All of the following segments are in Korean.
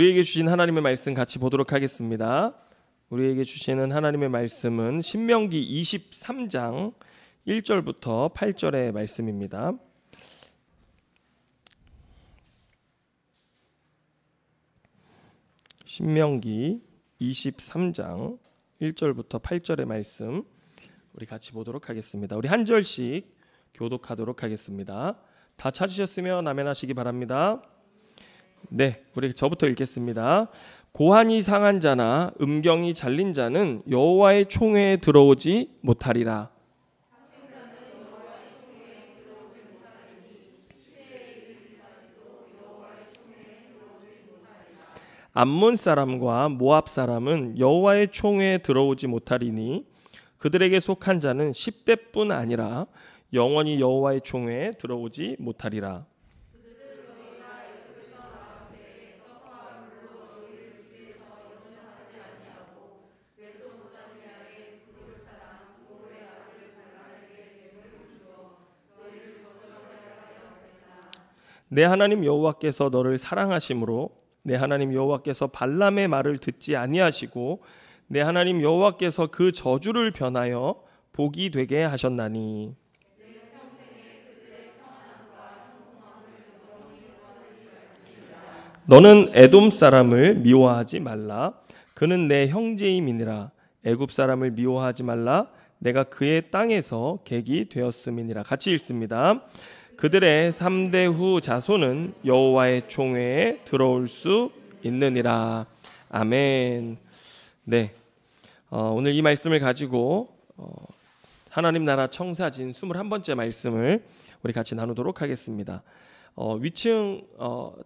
우리에게 주신 하나님의 말씀 같이 보도록 하겠습니다. 우리에게 주시는 하나님의 말씀은 신명기 23장 1절부터 8절의 말씀입니다. 신명기 23장 1절부터 8절의 말씀 우리 같이 보도록 하겠습니다. 우리 한 절씩 교독하도록 하겠습니다. 다 찾으셨으면 아멘 하시기 바랍니다. 네, 우리 저부터 읽겠습니다. 고환이 상한 자나 음경이 잘린 자는 여호와의 총회에 들어오지 못하리라. 암몬 사람과 모압 사람은 여호와의 총회에 들어오지 못하리니 그들에게 속한 자는 10대뿐 아니라 영원히 여호와의 총회에 들어오지 못하리라. 내 하나님 여호와께서 너를 사랑하심으로 내 하나님 여호와께서 발람의 말을 듣지 아니하시고 내 하나님 여호와께서 그 저주를 변하여 복이 되게 하셨나니 너는 에돔 사람을 미워하지 말라. 그는 내 형제임이니라. 애굽 사람을 미워하지 말라. 내가 그의 땅에서 객이 되었음이니라. 같이 읽습니다. 그들의 3대 후 자손은 여호와의 총회에 들어올 수 있느니라. 아멘. 네, 오늘 이 말씀을 가지고 하나님 나라 청사진 21번째 말씀을 우리 같이 나누도록 하겠습니다. 위층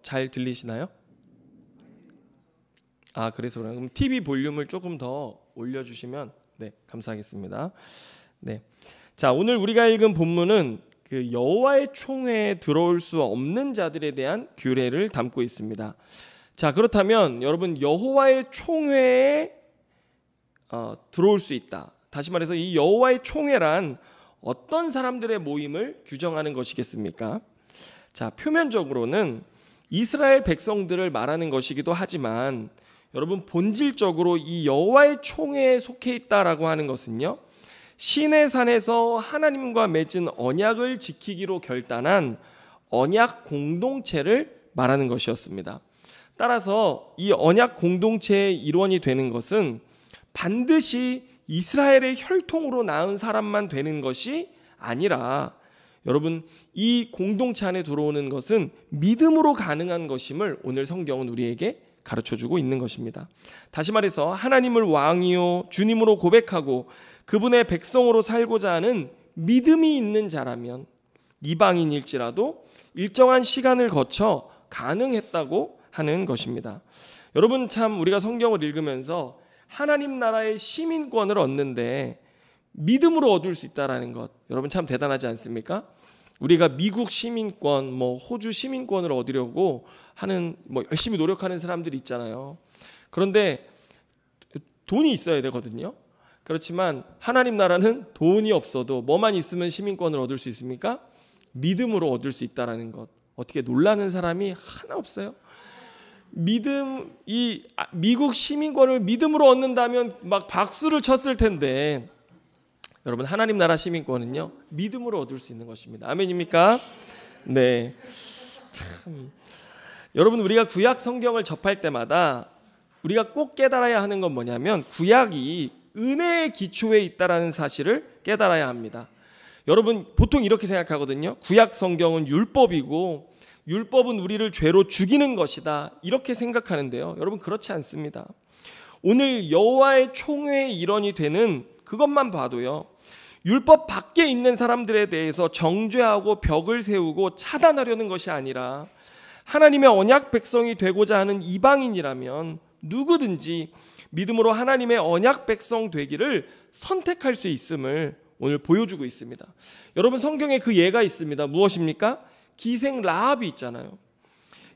잘 들리시나요? 그래서 그럼 TV 볼륨을 조금 더 올려주시면 네, 감사하겠습니다. 네, 자, 오늘 우리가 읽은 본문은 그 여호와의 총회에 들어올 수 없는 자들에 대한 규례를 담고 있습니다. 자, 그렇다면 여러분 여호와의 총회에 들어올 수 있다. 다시 말해서 이 여호와의 총회란 어떤 사람들의 모임을 규정하는 것이겠습니까? 자, 표면적으로는 이스라엘 백성들을 말하는 것이기도 하지만 여러분 본질적으로 이 여호와의 총회에 속해 있다라고 하는 것은요, 시내 산에서 하나님과 맺은 언약을 지키기로 결단한 언약 공동체를 말하는 것이었습니다. 따라서 이 언약 공동체의 일원이 되는 것은 반드시 이스라엘의 혈통으로 낳은 사람만 되는 것이 아니라 여러분 이 공동체 안에 들어오는 것은 믿음으로 가능한 것임을 오늘 성경은 우리에게 가르쳐주고 있는 것입니다. 다시 말해서 하나님을 왕이요 주님으로 고백하고 그분의 백성으로 살고자 하는 믿음이 있는 자라면 이방인일지라도 일정한 시간을 거쳐 가능했다고 하는 것입니다. 여러분 참 우리가 성경을 읽으면서 하나님 나라의 시민권을 얻는데 믿음으로 얻을 수 있다는 것, 여러분 참 대단하지 않습니까? 우리가 미국 시민권, 호주 시민권을 얻으려고 하는 열심히 노력하는 사람들이 있잖아요. 그런데 돈이 있어야 되거든요. 그렇지만 하나님 나라는 돈이 없어도 뭐만 있으면 시민권을 얻을 수 있습니까? 믿음으로 얻을 수 있다는 것. 어떻게 놀라는 사람이 하나 없어요. 미국 시민권을 믿음으로 얻는다면 막 박수를 쳤을 텐데 여러분 하나님 나라 시민권은요 믿음으로 얻을 수 있는 것입니다. 아멘입니까? 네. 참. 여러분 우리가 구약 성경을 접할 때마다 우리가 꼭 깨달아야 하는 건 뭐냐면 구약이 은혜의 기초에 있다라는 사실을 깨달아야 합니다. 여러분 보통 이렇게 생각하거든요. 구약 성경은 율법이고 율법은 우리를 죄로 죽이는 것이다 이렇게 생각하는데요. 여러분 그렇지 않습니다. 오늘 여호와의 총회의 일원이 되는 그것만 봐도요. 율법 밖에 있는 사람들에 대해서 정죄하고 벽을 세우고 차단하려는 것이 아니라 하나님의 언약 백성이 되고자 하는 이방인이라면 누구든지 믿음으로 하나님의 언약 백성 되기를 선택할 수 있음을 오늘 보여주고 있습니다. 여러분 성경에 그 예가 있습니다. 무엇입니까? 기생 라합이 있잖아요.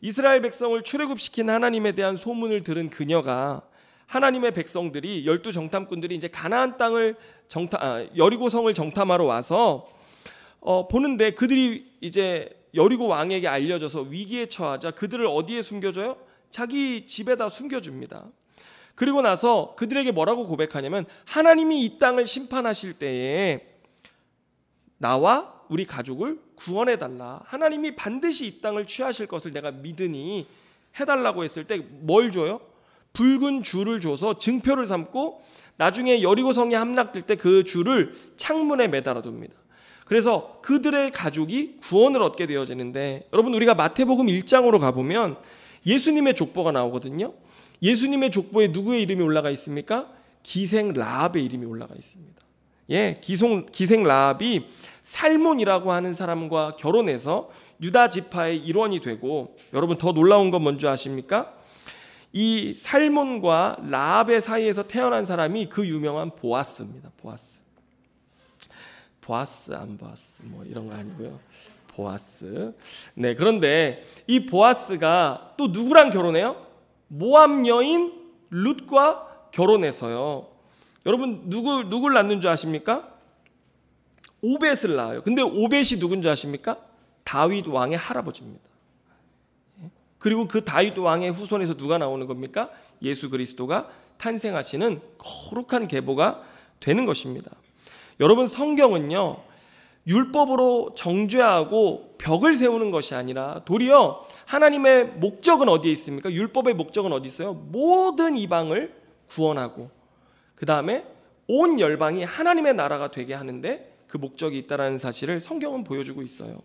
이스라엘 백성을 출애굽시킨 하나님에 대한 소문을 들은 그녀가 하나님의 백성들이 12 정탐꾼들이 이제 가나안 땅을 여리고성을 정탐하러 와서 보는데 그들이 이제 여리고 왕에게 알려져서 위기에 처하자 그들을 어디에 숨겨줘요? 자기 집에다 숨겨줍니다. 그리고 나서 그들에게 뭐라고 고백하냐면 하나님이 이 땅을 심판하실 때에 나와 우리 가족을 구원해달라. 하나님이 반드시 이 땅을 취하실 것을 내가 믿으니 해달라고 했을 때 뭘 줘요? 붉은 줄을 줘서 증표를 삼고 나중에 여리고성이 함락될 때 그 줄을 창문에 매달아 둡니다. 그래서 그들의 가족이 구원을 얻게 되어지는데, 여러분 우리가 마태복음 1장으로 가보면 예수님의 족보가 나오거든요. 예수님의 족보에 누구의 이름이 올라가 있습니까? 기생 라합의 이름이 올라가 있습니다. 예, 기생 라합이 살몬이라고 하는 사람과 결혼해서 유다 지파의 일원이 되고, 여러분 더 놀라운 건 뭔지 아십니까? 이 살몬과 라합의 사이에서 태어난 사람이 그 유명한 보아스입니다. 보아스 안 보아스 뭐 이런 거 아니고요. 보아스. 네, 그런데 이 보아스가 또 누구랑 결혼해요? 모압 여인 룻과 결혼해서요. 여러분 누굴 낳는 줄 아십니까? 오벳을 낳아요. 근데 오벳이 누군지 아십니까? 다윗 왕의 할아버지입니다. 그리고 그 다윗 왕의 후손에서 누가 나오는 겁니까? 예수 그리스도가 탄생하시는 거룩한 계보가 되는 것입니다. 여러분 성경은요, 율법으로 정죄하고 벽을 세우는 것이 아니라 도리어 하나님의 목적은 어디에 있습니까? 율법의 목적은 어디 있어요? 모든 이방을 구원하고 그 다음에 온 열방이 하나님의 나라가 되게 하는데 그 목적이 있다는 사실을 성경은 보여주고 있어요.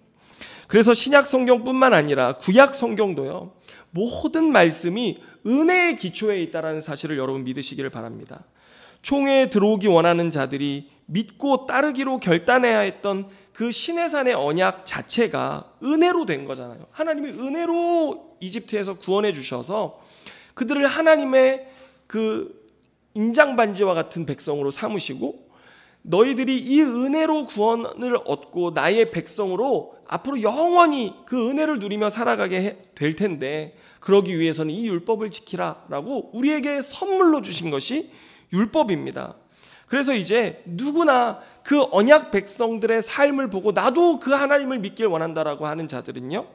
그래서 신약 성경뿐만 아니라 구약 성경도요, 모든 말씀이 은혜의 기초에 있다는 사실을 여러분 믿으시기를 바랍니다. 총회에 들어오기 원하는 자들이 믿고 따르기로 결단해야 했던 그 시내산의 언약 자체가 은혜로 된 거잖아요. 하나님이 은혜로 이집트에서 구원해 주셔서 그들을 하나님의 그 인장반지와 같은 백성으로 삼으시고, 너희들이 이 은혜로 구원을 얻고 나의 백성으로 앞으로 영원히 그 은혜를 누리며 살아가게 될 텐데, 그러기 위해서는 이 율법을 지키라 라고 우리에게 선물로 주신 것이 율법입니다. 그래서 이제 누구나 그 언약 백성들의 삶을 보고 나도 그 하나님을 믿길 원한다라고 하는 자들은요,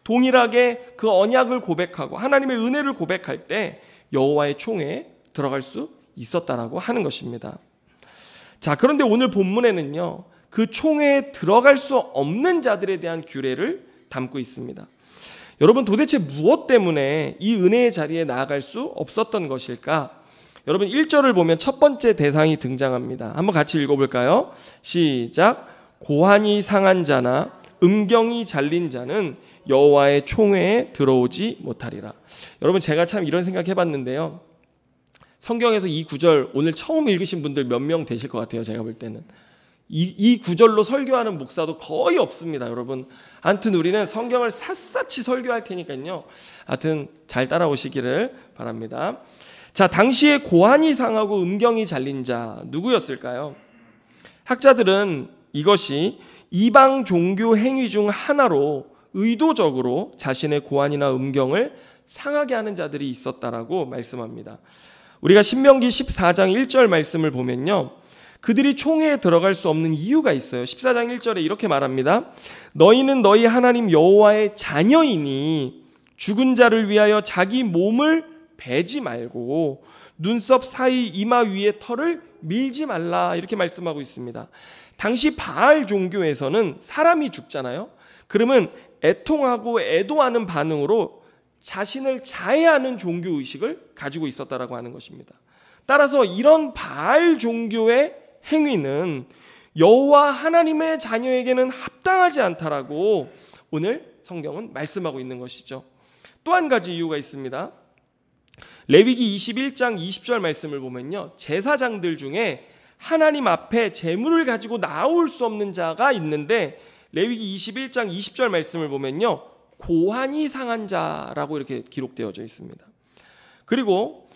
동일하게 그 언약을 고백하고 하나님의 은혜를 고백할 때 여호와의 총회에 들어갈 수 있었다라고 하는 것입니다. 자, 그런데 오늘 본문에는요, 그 총회에 들어갈 수 없는 자들에 대한 규례를 담고 있습니다. 여러분 도대체 무엇 때문에 이 은혜의 자리에 나아갈 수 없었던 것일까? 여러분 1절을 보면 첫 번째 대상이 등장합니다. 한번 같이 읽어볼까요? 시작. 고환이 상한 자나 음경이 잘린 자는 여호와의 총회에 들어오지 못하리라. 여러분 제가 참 이런 생각 해봤는데요, 성경에서 이 구절 오늘 처음 읽으신 분들 몇 명 되실 것 같아요. 제가 볼 때는 이 구절로 설교하는 목사도 거의 없습니다. 여러분 아무튼 우리는 성경을 샅샅이 설교할 테니까요, 하여튼 잘 따라오시기를 바랍니다. 자, 당시에 고환이 상하고 음경이 잘린 자 누구였을까요? 학자들은 이것이 이방 종교 행위 중 하나로 의도적으로 자신의 고환이나 음경을 상하게 하는 자들이 있었다라고 말씀합니다. 우리가 신명기 14장 1절 말씀을 보면요, 그들이 총회에 들어갈 수 없는 이유가 있어요. 14장 1절에 이렇게 말합니다. 너희는 너희 하나님 여호와의 자녀이니 죽은 자를 위하여 자기 몸을 베지 말고 눈썹 사이 이마 위에 털을 밀지 말라, 이렇게 말씀하고 있습니다. 당시 바알 종교에서는 사람이 죽잖아요. 그러면 애통하고 애도하는 반응으로 자신을 자해하는 종교의식을 가지고 있었다라고 하는 것입니다. 따라서 이런 바알 종교의 행위는 여호와 하나님의 자녀에게는 합당하지 않다라고 오늘 성경은 말씀하고 있는 것이죠. 또 한 가지 이유가 있습니다. 레위기 21장 20절 말씀을 보면요, 제사장들 중에 하나님 앞에 제물을 가지고 나올 수 없는 자가 있는데, 레위기 21장 20절 말씀을 보면요, 고환이 상한 자라고 이렇게 기록되어져 있습니다. 그리고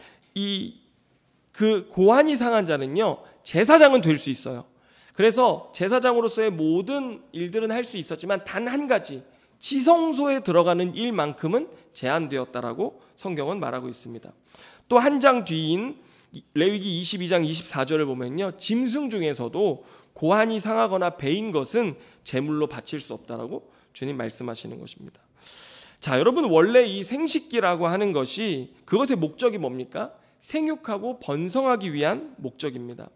그 고환이 상한 자는요, 제사장은 될 수 있어요. 그래서 제사장으로서의 모든 일들은 할 수 있었지만 단 한 가지, 지성소에 들어가는 일만큼은 제한되었다라고 성경은 말하고 있습니다. 또 한 장 뒤인 레위기 22장 24절을 보면요, 짐승 중에서도 고환이 상하거나 배인 것은 제물로 바칠 수 없다라고 주님 말씀하시는 것입니다. 자, 여러분, 원래 이 생식기라고 하는 것이 그것의 목적이 뭡니까? 생육하고 번성하기 위한 목적입니다.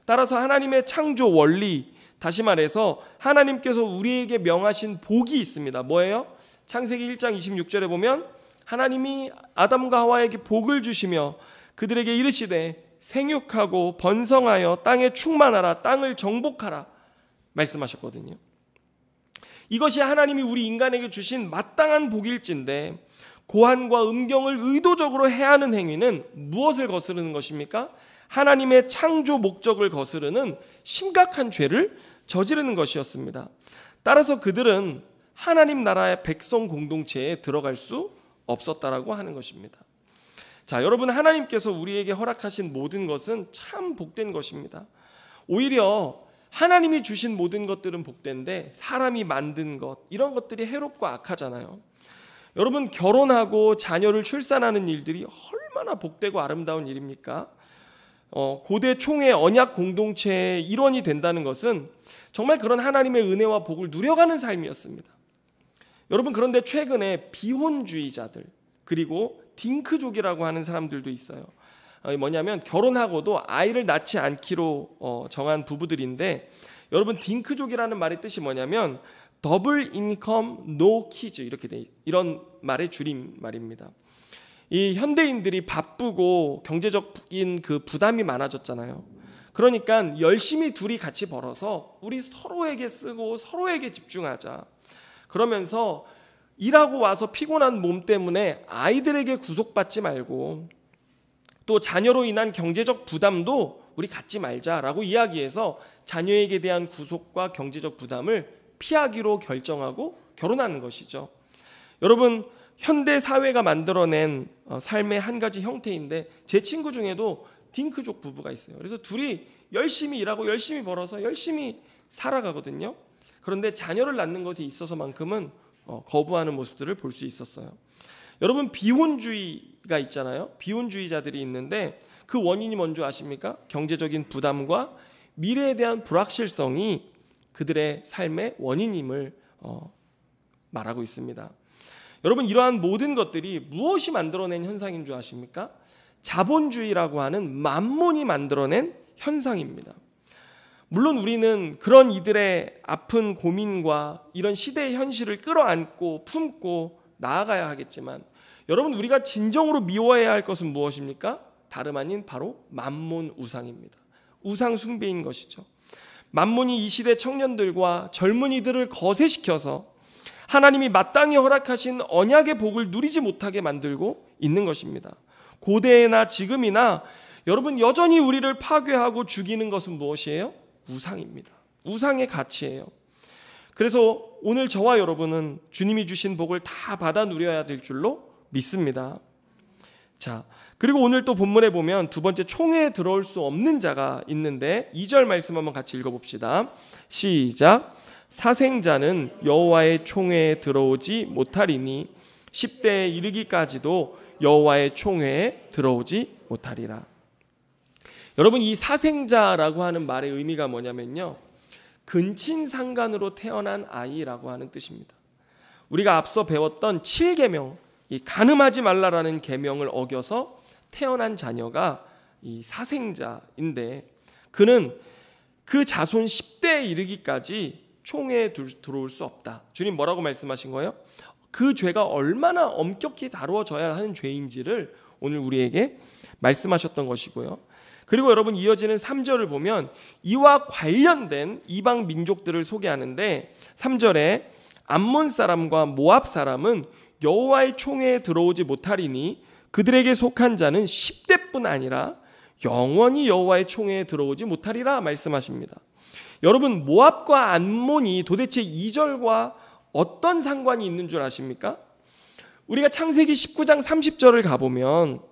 따라서 하나님의 창조 원리, 다시 말해서 하나님께서 우리에게 명하신 복이 있습니다. 뭐예요? 창세기 1장 26절에 보면 하나님이 아담과 하와에게 복을 주시며 그들에게 이르시되 생육하고 번성하여 땅에 충만하라, 땅을 정복하라 말씀하셨거든요. 이것이 하나님이 우리 인간에게 주신 마땅한 복일진데 고한과 음경을 의도적으로 해하는 행위는 무엇을 거스르는 것입니까? 하나님의 창조 목적을 거스르는 심각한 죄를 저지르는 것이었습니다. 따라서 그들은 하나님 나라의 백성 공동체에 들어갈 수 없었다라고 하는 것입니다. 자, 여러분, 하나님께서 우리에게 허락하신 모든 것은 참 복된 것입니다. 오히려 하나님이 주신 모든 것들은 복된데 사람이 만든 것, 이런 것들이 해롭고 악하잖아요. 여러분, 결혼하고 자녀를 출산하는 일들이 얼마나 복되고 아름다운 일입니까? 고대 총회 언약 공동체의 일원이 된다는 것은 정말 그런 하나님의 은혜와 복을 누려가는 삶이었습니다. 여러분, 그런데 최근에 비혼주의자들, 그리고 딩크족이라고 하는 사람들도 있어요. 뭐냐면 결혼하고도 아이를 낳지 않기로 정한 부부들인데, 여러분, 딩크족이라는 말의 뜻이 뭐냐면 더블 인컴 노 키즈, 이렇게 이런 말의 줄임 말입니다. 이 현대인들이 바쁘고 경제적인 그 부담이 많아졌잖아요. 그러니까 열심히 둘이 같이 벌어서 우리 서로에게 쓰고 서로에게 집중하자. 그러면서 일하고 와서 피곤한 몸 때문에 아이들에게 구속받지 말고 또 자녀로 인한 경제적 부담도 우리 갖지 말자라고 이야기해서 자녀에게 대한 구속과 경제적 부담을 피하기로 결정하고 결혼하는 것이죠. 여러분, 현대 사회가 만들어낸 삶의 한 가지 형태인데 제 친구 중에도 딩크족 부부가 있어요. 그래서 둘이 열심히 일하고 열심히 벌어서 열심히 살아가거든요. 그런데 자녀를 낳는 것에 있어서만큼은 거부하는 모습들을 볼 수 있었어요. 여러분, 비혼주의가 있잖아요. 비혼주의자들이 있는데 그 원인이 뭔지 아십니까? 경제적인 부담과 미래에 대한 불확실성이 그들의 삶의 원인임을 말하고 있습니다. 여러분, 이러한 모든 것들이 무엇이 만들어낸 현상인 줄 아십니까? 자본주의라고 하는 만몬이 만들어낸 현상입니다. 물론 우리는 그런 이들의 아픈 고민과 이런 시대의 현실을 끌어안고 품고 나아가야 하겠지만, 여러분, 우리가 진정으로 미워해야 할 것은 무엇입니까? 다름 아닌 바로 만몬 우상입니다. 우상 숭배인 것이죠. 만몬이 이 시대 청년들과 젊은이들을 거세시켜서 하나님이 마땅히 허락하신 언약의 복을 누리지 못하게 만들고 있는 것입니다. 고대나 지금이나 여러분, 여전히 우리를 파괴하고 죽이는 것은 무엇이에요? 우상입니다. 우상의 가치예요. 그래서 오늘 저와 여러분은 주님이 주신 복을 다 받아 누려야 될 줄로 믿습니다. 자, 그리고 오늘 또 본문에 보면 두 번째 총회에 들어올 수 없는 자가 있는데 2절 말씀 한번 같이 읽어봅시다. 시작. 사생자는 여호와의 총회에 들어오지 못하리니 10대에 이르기까지도 여호와의 총회에 들어오지 못하리라. 여러분, 이 사생자라고 하는 말의 의미가 뭐냐면요, 근친상간으로 태어난 아이라고 하는 뜻입니다. 우리가 앞서 배웠던 7계명, 이 간음하지 말라라는 계명을 어겨서 태어난 자녀가 이 사생자인데, 그는 그 자손 10대에 이르기까지 총회에 들어올 수 없다. 주님 뭐라고 말씀하신 거예요? 그 죄가 얼마나 엄격히 다루어져야 하는 죄인지를 오늘 우리에게 말씀하셨던 것이고요. 그리고 여러분, 이어지는 3절을 보면 이와 관련된 이방 민족들을 소개하는데 3절에 암몬 사람과 모압 사람은 여호와의 총회에 들어오지 못하리니 그들에게 속한 자는 10대뿐 아니라 영원히 여호와의 총회에 들어오지 못하리라 말씀하십니다. 여러분, 모압과 암몬이 도대체 2절과 어떤 상관이 있는 줄 아십니까? 우리가 창세기 19장 30절을 가보면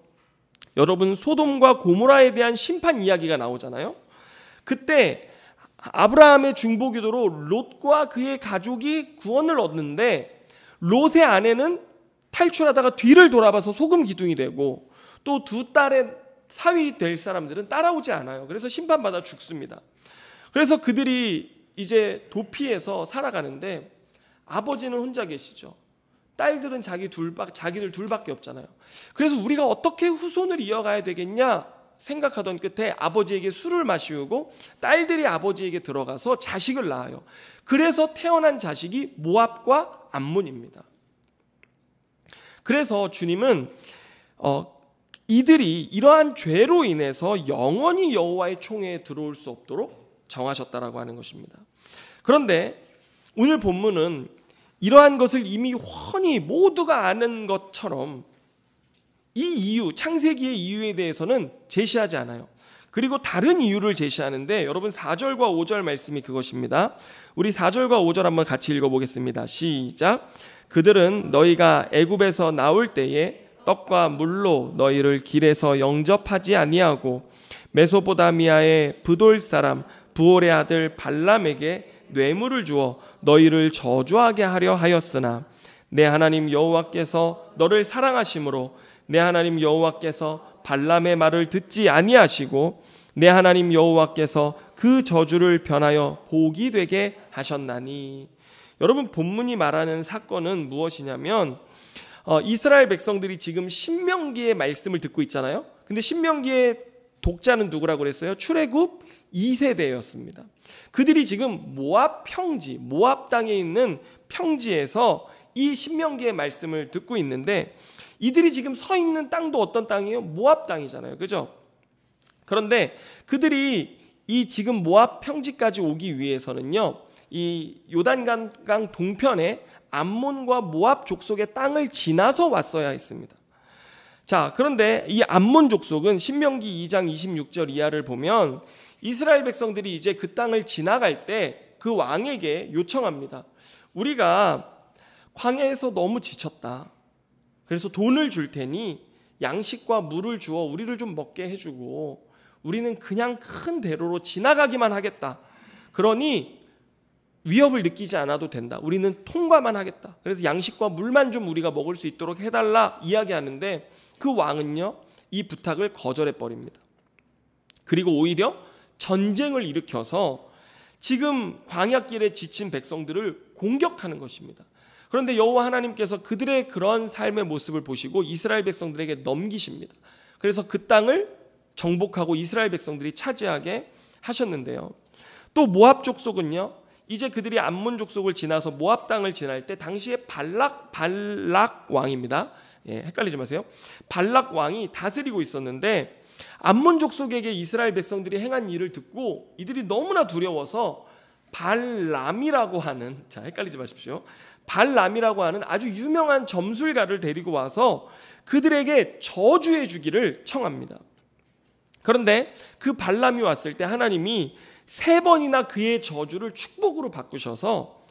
여러분, 소돔과 고모라에 대한 심판 이야기가 나오잖아요. 그때 아브라함의 중보기도로 롯과 그의 가족이 구원을 얻는데 롯의 아내는 탈출하다가 뒤를 돌아봐서 소금 기둥이 되고 또 두 딸의 사위 될 사람들은 따라오지 않아요. 그래서 심판받아 죽습니다. 그래서 그들이 이제 도피해서 살아가는데 아버지는 혼자 계시죠. 딸들은 자기들 둘밖에 없잖아요. 그래서 우리가 어떻게 후손을 이어가야 되겠냐 생각하던 끝에 아버지에게 술을 마시우고 딸들이 아버지에게 들어가서 자식을 낳아요. 그래서 태어난 자식이 모압과 암몬입니다. 그래서 주님은 이들이 이러한 죄로 인해서 영원히 여호와의 총회에 들어올 수 없도록 정하셨다라고 하는 것입니다. 그런데 오늘 본문은 이러한 것을 이미 훤히 모두가 아는 것처럼 이 이유, 창세기의 이유에 대해서는 제시하지 않아요. 그리고 다른 이유를 제시하는데 여러분 4절과 5절 말씀이 그것입니다. 우리 4절과 5절 한번 같이 읽어보겠습니다. 시작. 그들은 너희가 애굽에서 나올 때에 떡과 물로 너희를 길에서 영접하지 아니하고 메소포다미아의 브돌 사람 부올의 아들 발람에게 뇌물을 주어 너희를 저주하게 하려 하였으나 내 하나님 여호와께서 너를 사랑하심으로 내 하나님 여호와께서 발람의 말을 듣지 아니하시고 내 하나님 여호와께서 그 저주를 변하여 복이 되게 하셨나니. 여러분 본문이 말하는 사건은 무엇이냐면 이스라엘 백성들이 지금 신명기의 말씀을 듣고 있잖아요. 근데 신명기의 독자는 누구라고 그랬어요? 출애굽 2세대였습니다. 그들이 지금 모압 평지, 모압 땅에 있는 평지에서 이 신명기의 말씀을 듣고 있는데 이들이 지금 서 있는 땅도 어떤 땅이에요? 모압 땅이잖아요. 그죠? 그런데 그들이 이 지금 모압 평지까지 오기 위해서는요. 이 요단강 동편에 암몬과 모압 족속의 땅을 지나서 왔어야 했습니다. 자, 그런데 이 암몬 족속은 신명기 2장 26절 이하를 보면 이스라엘 백성들이 이제 그 땅을 지나갈 때 그 왕에게 요청합니다. 우리가 광야에서 너무 지쳤다. 그래서 돈을 줄 테니 양식과 물을 주어 우리를 좀 먹게 해주고 우리는 그냥 큰 대로로 지나가기만 하겠다. 그러니 위협을 느끼지 않아도 된다. 우리는 통과만 하겠다. 그래서 양식과 물만 좀 우리가 먹을 수 있도록 해달라 이야기하는데 그 왕은요 이 부탁을 거절해 버립니다. 그리고 오히려 전쟁을 일으켜서 지금 광야길에 지친 백성들을 공격하는 것입니다. 그런데 여호와 하나님께서 그들의 그런 삶의 모습을 보시고 이스라엘 백성들에게 넘기십니다. 그래서 그 땅을 정복하고 이스라엘 백성들이 차지하게 하셨는데요. 또 모압 족속은요. 이제 그들이 암몬 족속을 지나서 모압 땅을 지날 때 당시에 발락 왕입니다. 예, 헷갈리지 마세요. 발락 왕이 다스리고 있었는데 암몬 족속에게 이스라엘 백성들이 행한 일을 듣고 이들이 너무나 두려워서 발람이라고 하는, 자 헷갈리지 마십시오. 발람이라고 하는 아주 유명한 점술가를 데리고 와서 그들에게 저주해 주기를 청합니다. 그런데 그 발람이 왔을 때 하나님이 3번이나 그의 저주를 축복으로 바꾸셔서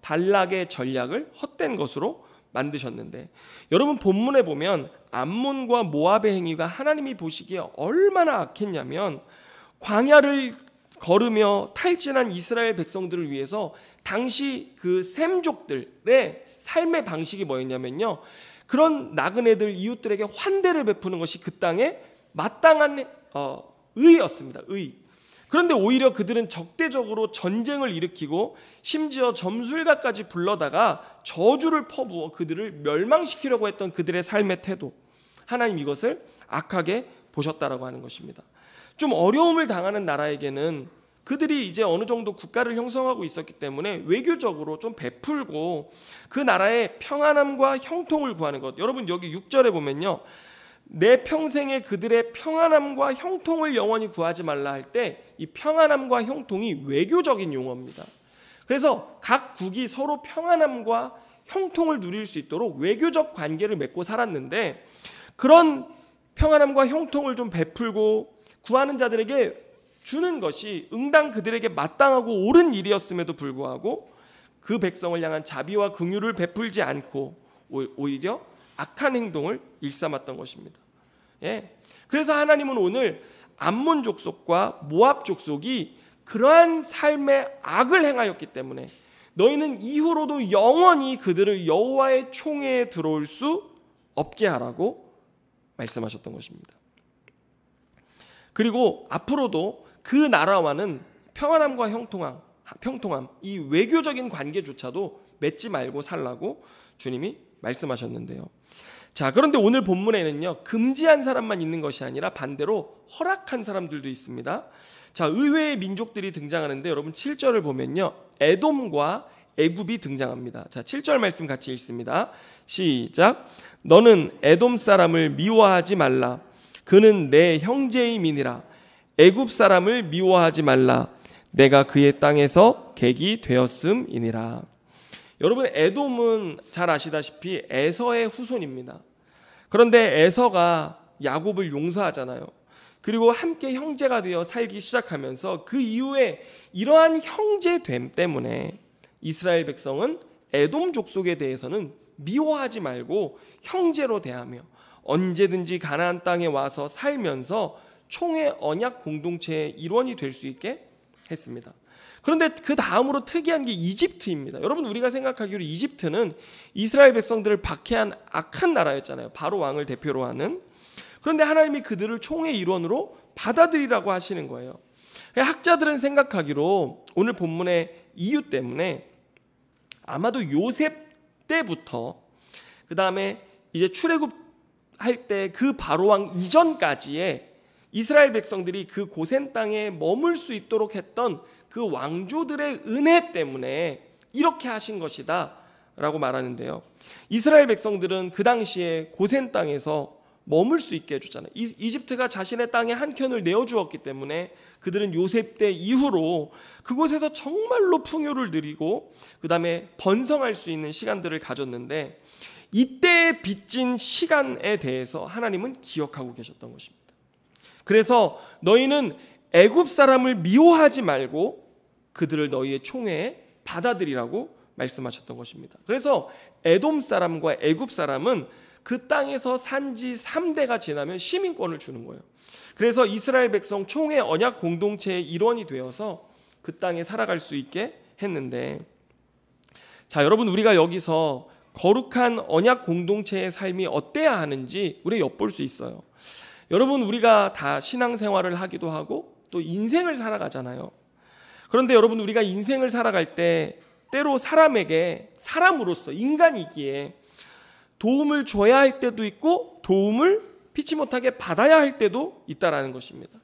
발락의 전략을 헛된 것으로 만드셨는데 여러분 본문에 보면 암몬과 모압의 행위가 하나님이 보시기에 얼마나 악했냐면 광야를 걸으며 탈진한 이스라엘 백성들을 위해서 당시 그 셈족들의 삶의 방식이 뭐였냐면요. 그런 나그네들 이웃들에게 환대를 베푸는 것이 그 땅에 마땅한 의였습니다. 의. 그런데 오히려 그들은 적대적으로 전쟁을 일으키고 심지어 점술가까지 불러다가 저주를 퍼부어 그들을 멸망시키려고 했던 그들의 삶의 태도, 하나님 이것을 악하게 보셨다라고 하는 것입니다. 좀 어려움을 당하는 나라에게는 그들이 이제 어느 정도 국가를 형성하고 있었기 때문에 외교적으로 좀 베풀고 그 나라의 평안함과 형통을 구하는 것. 여러분 여기 6절에 보면요. 내 평생에 그들의 평안함과 형통을 영원히 구하지 말라 할 때 이 평안함과 형통이 외교적인 용어입니다. 그래서 각 국이 서로 평안함과 형통을 누릴 수 있도록 외교적 관계를 맺고 살았는데 그런 평안함과 형통을 좀 베풀고 구하는 자들에게 주는 것이 응당 그들에게 마땅하고 옳은 일이었음에도 불구하고 그 백성을 향한 자비와 긍휼을 베풀지 않고 오히려 악한 행동을 일삼았던 것입니다. 예. 그래서 하나님은 오늘 암몬 족속과 모압 족속이 그러한 삶의 악을 행하였기 때문에 너희는 이후로도 영원히 그들을 여호와의 총회에 들어올 수 없게 하라고 말씀하셨던 것입니다. 그리고 앞으로도 그 나라와는 평안함과 형통함, 이 외교적인 관계조차도 맺지 말고 살라고 주님이 말씀하셨는데요. 자, 그런데 오늘 본문에는요, 금지한 사람만 있는 것이 아니라 반대로 허락한 사람들도 있습니다. 자, 의외의 민족들이 등장하는데 여러분 7절을 보면요, 에돔과 애굽이 등장합니다. 자, 7절 말씀 같이 읽습니다. 시작. 너는 에돔 사람을 미워하지 말라. 그는 내 형제임이니라. 애굽 사람을 미워하지 말라. 내가 그의 땅에서 객이 되었음이니라. 여러분, 에돔은 잘 아시다시피 에서의 후손입니다. 그런데 에서가 야곱을 용서하잖아요. 그리고 함께 형제가 되어 살기 시작하면서 그 이후에 이러한 형제됨 때문에 이스라엘 백성은 에돔 족속에 대해서는 미워하지 말고 형제로 대하며 언제든지 가나안 땅에 와서 살면서 총회 언약 공동체의 일원이 될 수 있게 했습니다. 그런데 그 다음으로 특이한 게 이집트입니다. 여러분, 우리가 생각하기로 이집트는 이스라엘 백성들을 박해한 악한 나라였잖아요. 바로 왕을 대표로 하는. 그런데 하나님이 그들을 총회 일원으로 받아들이라고 하시는 거예요. 학자들은 생각하기로 오늘 본문의 이유 때문에 아마도 요셉 때부터 그 다음에 이제 출애굽할 때 그 바로 왕 이전까지의 이스라엘 백성들이 그 고센 땅에 머물 수 있도록 했던 그 왕조들의 은혜 때문에 이렇게 하신 것이다 라고 말하는데요. 이스라엘 백성들은 그 당시에 고센 땅에서 머물 수 있게 해줬잖아요. 이집트가 자신의 땅에 한 켠을 내어주었기 때문에 그들은 요셉 때 이후로 그곳에서 정말로 풍요를 누리고 그 다음에 번성할 수 있는 시간들을 가졌는데, 이때의 빚진 시간에 대해서 하나님은 기억하고 계셨던 것입니다. 그래서 너희는 애굽 사람을 미워하지 말고 그들을 너희의 총회에 받아들이라고 말씀하셨던 것입니다. 그래서 에돔 사람과 애굽 사람은 그 땅에서 산지 3대가 지나면 시민권을 주는 거예요. 그래서 이스라엘 백성 총회 언약 공동체의 일원이 되어서 그 땅에 살아갈 수 있게 했는데, 자, 여러분, 우리가 여기서 거룩한 언약 공동체의 삶이 어때야 하는지 우리가 엿볼 수 있어요. 여러분, 우리가 다 신앙생활을 하기도 하고 또 인생을 살아가잖아요. 그런데 여러분, 우리가 인생을 살아갈 때 때로 사람에게 사람으로서 인간이기에 도움을 줘야 할 때도 있고 도움을 피치 못하게 받아야 할 때도 있다라는 것입니다.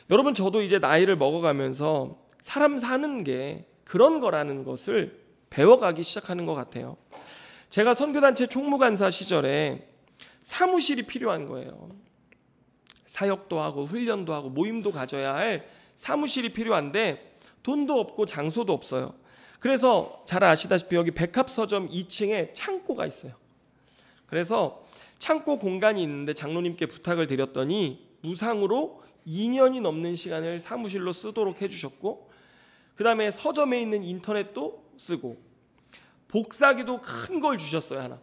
여러분, 저도 이제 나이를 먹어가면서 사람 사는 게 그런 거라는 것을 배워가기 시작하는 것 같아요. 제가 선교단체 총무간사 시절에 사무실이 필요한 거예요. 사역도 하고 훈련도 하고 모임도 가져야 할 사무실이 필요한데 돈도 없고 장소도 없어요. 그래서 잘 아시다시피 여기 백합서점 2층에 창고가 있어요. 그래서 창고 공간이 있는데 장로님께 부탁을 드렸더니 무상으로 2년이 넘는 시간을 사무실로 쓰도록 해주셨고, 그 다음에 서점에 있는 인터넷도 쓰고 복사기도 큰 걸 주셨어요, 하나.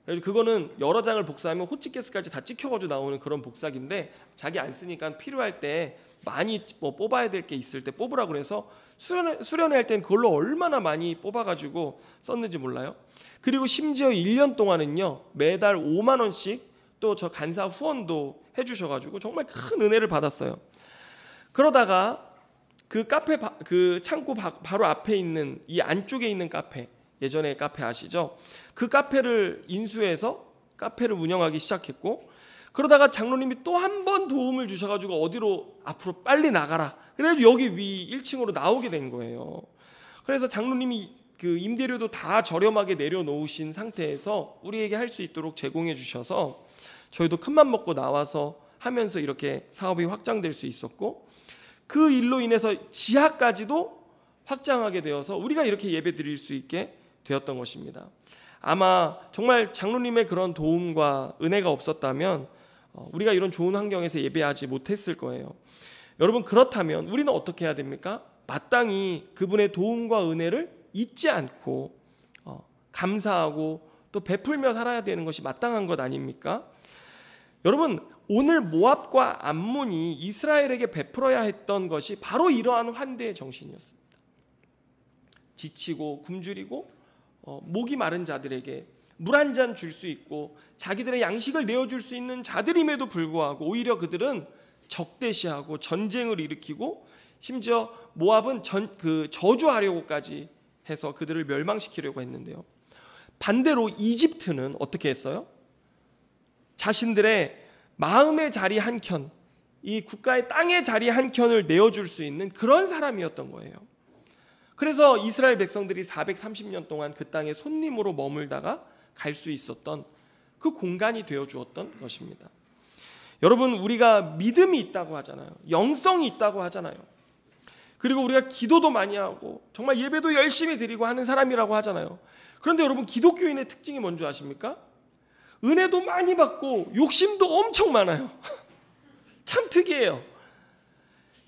그래서 그거는 여러 장을 복사하면 호치키스까지 다 찍혀가지고 나오는 그런 복사기인데 자기 안 쓰니까 필요할 때 많이 뭐 뽑아야 될 게 있을 때 뽑으라고 그래서 수련회 할 땐 그걸로 얼마나 많이 뽑아가지고 썼는지 몰라요. 그리고 심지어 1년 동안은요 매달 5만 원씩 또 저 간사 후원도 해주셔가지고 정말 큰 은혜를 받았어요. 그러다가 그 카페 그 창고 바로 앞에 있는 이 안쪽에 있는 카페, 예전에 카페 아시죠? 그 카페를 인수해서 카페를 운영하기 시작했고, 그러다가 장로님이 또 한 번 도움을 주셔가지고 어디로 앞으로 빨리 나가라. 그래서 여기 위 1층으로 나오게 된 거예요. 그래서 장로님이 그 임대료도 다 저렴하게 내려놓으신 상태에서 우리에게 할 수 있도록 제공해 주셔서 저희도 큰맘 먹고 나와서 하면서 이렇게 사업이 확장될 수 있었고, 그 일로 인해서 지하까지도 확장하게 되어서 우리가 이렇게 예배 드릴 수 있게 되었던 것입니다. 아마 정말 장로님의 그런 도움과 은혜가 없었다면 우리가 이런 좋은 환경에서 예배하지 못했을 거예요. 여러분, 그렇다면 우리는 어떻게 해야 됩니까? 마땅히 그분의 도움과 은혜를 잊지 않고 감사하고 또 베풀며 살아야 되는 것이 마땅한 것 아닙니까? 여러분, 오늘 모압과 암몬이 이스라엘에게 베풀어야 했던 것이 바로 이러한 환대의 정신이었습니다. 지치고 굶주리고 목이 마른 자들에게 물 한 잔 줄 수 있고 자기들의 양식을 내어줄 수 있는 자들임에도 불구하고 오히려 그들은 적대시하고 전쟁을 일으키고 심지어 모압은 저주하려고까지 해서 그들을 멸망시키려고 했는데요. 반대로 이집트는 어떻게 했어요? 자신들의 마음의 자리 한 켠, 이 국가의 땅의 자리 한 켠을 내어줄 수 있는 그런 사람이었던 거예요. 그래서 이스라엘 백성들이 430년 동안 그 땅에 손님으로 머물다가 갈 수 있었던 그 공간이 되어주었던 것입니다. 여러분, 우리가 믿음이 있다고 하잖아요. 영성이 있다고 하잖아요. 그리고 우리가 기도도 많이 하고 정말 예배도 열심히 드리고 하는 사람이라고 하잖아요. 그런데 여러분, 기독교인의 특징이 뭔지 아십니까? 은혜도 많이 받고 욕심도 엄청 많아요. 참 특이해요.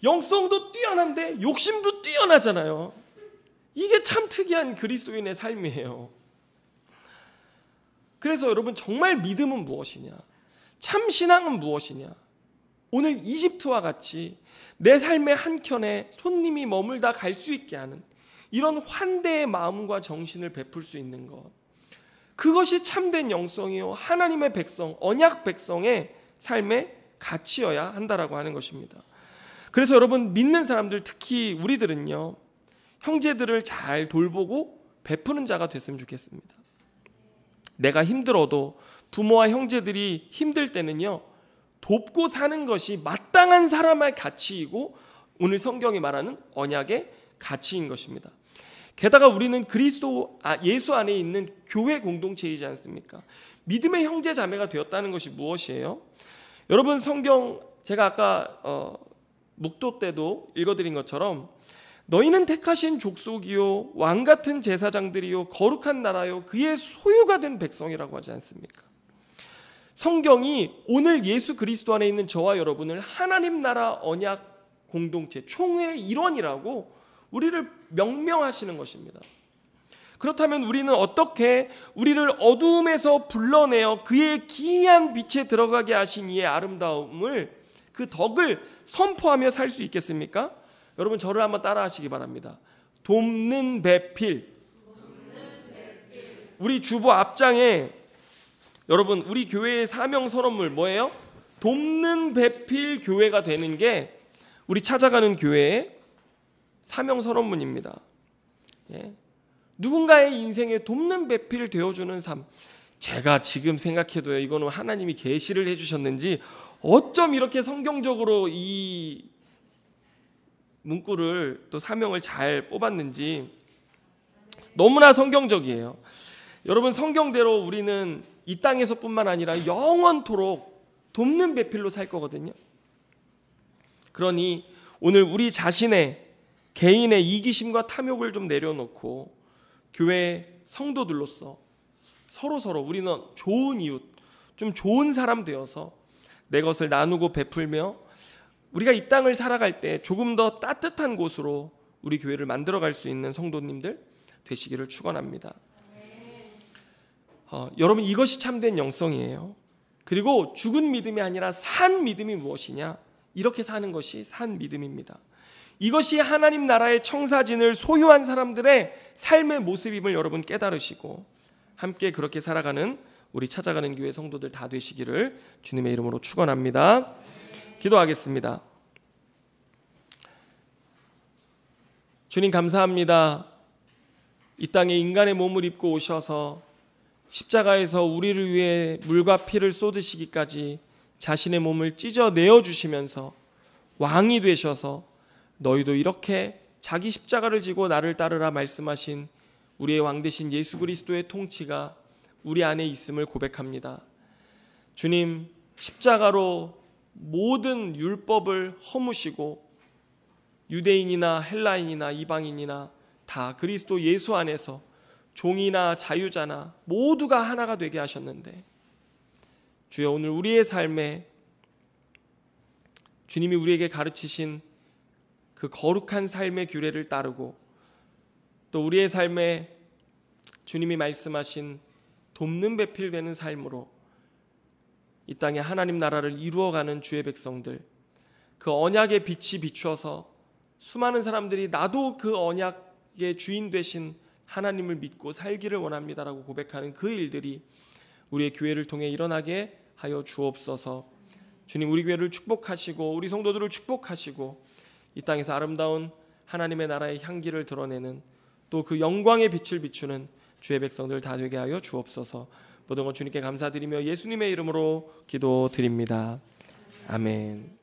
영성도 뛰어난데 욕심도 뛰어나잖아요. 이게 참 특이한 그리스도인의 삶이에요. 그래서 여러분, 정말 믿음은 무엇이냐? 참 신앙은 무엇이냐? 오늘 이집트와 같이 내 삶의 한켠에 손님이 머물다 갈 수 있게 하는 이런 환대의 마음과 정신을 베풀 수 있는 것, 그것이 참된 영성이요, 하나님의 백성, 언약 백성의 삶의 가치여야 한다라고 하는 것입니다. 그래서 여러분, 믿는 사람들, 특히 우리들은요, 형제들을 잘 돌보고 베푸는 자가 됐으면 좋겠습니다. 내가 힘들어도 부모와 형제들이 힘들 때는요, 돕고 사는 것이 마땅한 사람의 가치이고 오늘 성경이 말하는 언약의 가치인 것입니다. 게다가 우리는 예수 안에 있는 교회 공동체이지 않습니까? 믿음의 형제 자매가 되었다는 것이 무엇이에요? 여러분, 성경 제가 아까 묵도 때도 읽어드린 것처럼 너희는 택하신 족속이요 왕같은 제사장들이요 거룩한 나라요 그의 소유가 된 백성이라고 하지 않습니까? 성경이 오늘 예수 그리스도 안에 있는 저와 여러분을 하나님 나라 언약 공동체 총회의 일원이라고 우리를 명명하시는 것입니다. 그렇다면 우리는 어떻게 우리를 어두움에서 불러내어 그의 기이한 빛에 들어가게 하신 이의 아름다움을, 그 덕을 선포하며 살 수 있겠습니까? 여러분, 저를 한번 따라 하시기 바랍니다. 돕는 배필. 우리 주보 앞장에 여러분, 우리 교회의 사명 선언물 뭐예요? 돕는 배필 교회가 되는 게 우리 찾아가는 교회의 사명 선언문입니다. 예. 누군가의 인생에 돕는 배필 되어주는 삶. 제가 지금 생각해도요, 이거는 하나님이 계시를 해주셨는지 어쩜 이렇게 성경적으로 이 문구를 또 사명을 잘 뽑았는지 너무나 성경적이에요. 여러분, 성경대로 우리는 이 땅에서뿐만 아니라 영원토록 돕는 배필로 살 거거든요. 그러니 오늘 우리 자신의 개인의 이기심과 탐욕을 좀 내려놓고 교회 성도들로서 서로 우리는 좋은 이웃, 좀 좋은 사람 되어서 내 것을 나누고 베풀며 우리가 이 땅을 살아갈 때 조금 더 따뜻한 곳으로 우리 교회를 만들어갈 수 있는 성도님들 되시기를 축원합니다. 여러분, 이것이 참된 영성이에요. 그리고 죽은 믿음이 아니라 산 믿음이 무엇이냐? 이렇게 사는 것이 산 믿음입니다. 이것이 하나님 나라의 청사진을 소유한 사람들의 삶의 모습임을 여러분 깨달으시고 함께 그렇게 살아가는 우리 찾아가는 교회 성도들 다 되시기를 주님의 이름으로 축원합니다. 기도하겠습니다. 주님, 감사합니다. 이 땅에 인간의 몸을 입고 오셔서 십자가에서 우리를 위해 물과 피를 쏟으시기까지 자신의 몸을 찢어 내어주시면서 왕이 되셔서 너희도 이렇게 자기 십자가를 지고 나를 따르라 말씀하신 우리의 왕 되신 예수 그리스도의 통치가 우리 안에 있음을 고백합니다. 주님, 십자가로 모든 율법을 허무시고 유대인이나 헬라인이나 이방인이나 다 그리스도 예수 안에서 종이나 자유자나 모두가 하나가 되게 하셨는데, 주여, 오늘 우리의 삶에 주님이 우리에게 가르치신 그 거룩한 삶의 규례를 따르고 또 우리의 삶에 주님이 말씀하신 돕는 배필되는 삶으로 이 땅에 하나님 나라를 이루어가는 주의 백성들, 그 언약의 빛이 비추어서 수많은 사람들이 나도 그 언약의 주인 되신 하나님을 믿고 살기를 원합니다라고 고백하는 그 일들이 우리의 교회를 통해 일어나게 하여 주옵소서. 주님, 우리 교회를 축복하시고 우리 성도들을 축복하시고 이 땅에서 아름다운 하나님의 나라의 향기를 드러내는 또 그 영광의 빛을 비추는 주의 백성들 다 되게 하여 주옵소서. 모든 것 주님께 감사드리며 예수님의 이름으로 기도드립니다. 아멘.